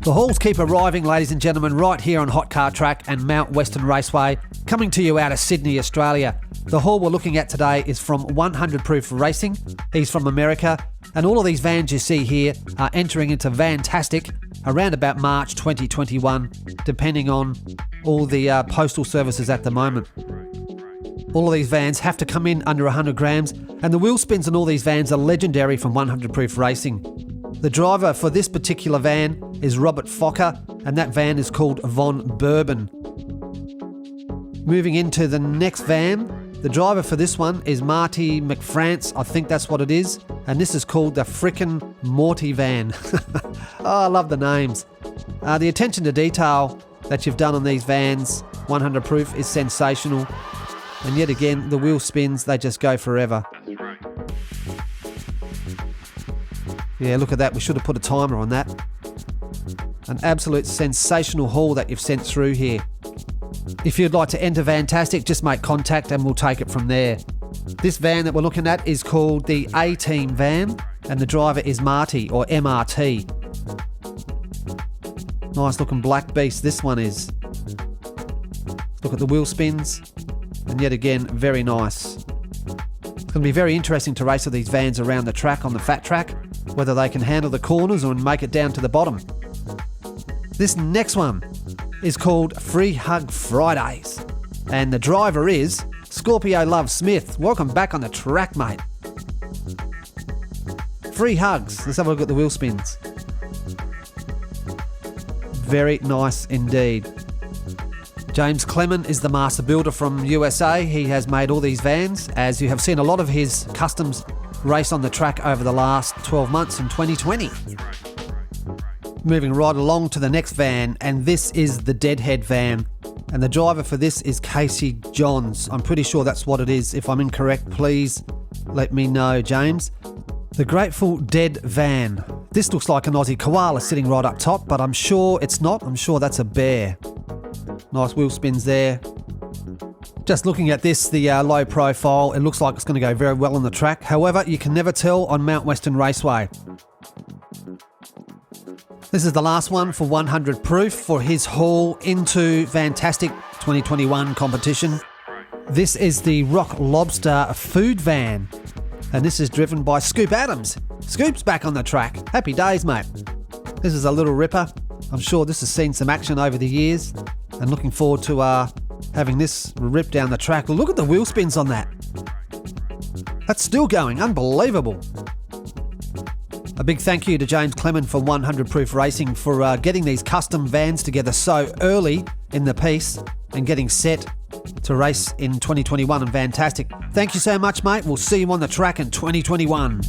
The hauls keep arriving, ladies and gentlemen, right here on Hot Car Track and Mount Western Raceway, coming to you out of Sydney, Australia. The haul we're looking at today is from 100 Proof Racing. He's from America, and all of these vans you see here are entering into Vantastic around about March 2021, depending on all the postal services at the moment. All of these vans have to come in under 100 grams, and the wheel spins on all these vans are legendary from 100 Proof Racing. The driver for this particular van is Robert Fokker, and that van is called Von Bourbon. Moving into the next van, the driver for this one is Marty McFrance, I think that's what it is, and this is called the Frickin' Morty van. Oh, I love the names. The attention to detail that you've done on these vans, 100 Proof, is sensational. And yet again, the wheel spins, they just go forever. Yeah, look at that. We should have put a timer on that. An absolute sensational haul that you've sent through here. If you'd like to enter Vantastic, just make contact and we'll take it from there. This van that we're looking at is called the A-Team van, and the driver is Marty, or MRT. Nice looking black beast this one is. Look at the wheel spins, and yet again, very nice. It's going to be very interesting to race with these vans around the track on the Fat Track, whether they can handle the corners or make it down to the bottom. This next one is called Free Hug Fridays, and the driver is Scorpio Love Smith. Welcome back on the track, mate. Free hugs. Let's have a look at the wheel spins. Very nice indeed. James Clement is the master builder from USA. He has made all these vans, as you have seen a lot of his customs race on the track over the last 12 months in 2020. Moving right along to the next van, and this is the Deadhead van, and the driver for this is Casey Johns. I'm pretty sure that's what it is. If I'm incorrect, please let me know, James. The Grateful Dead van. This looks like an Aussie koala sitting right up top, but I'm sure it's not. I'm sure that's a bear. Nice wheel spins there. Just looking at this, the low profile, it looks like it's going to go very well on the track. However, you can never tell on Mount Western Raceway. This is the last one for 100 Proof for his haul into Vantastic 2021 competition. This is the Rock Lobster food van, and this is driven by Scoop Adams. Scoop's back on the track. Happy days, mate. This is a little ripper. I'm sure this has seen some action over the years, and looking forward to having this rip down the track. Look at the wheel spins on that. That's still going. Unbelievable. A big thank you to James Clement for 100 Proof Racing for getting these custom vans together so early in the piece and getting set to race in 2021 and Vantastic. Thank you so much, mate. We'll see you on the track in 2021.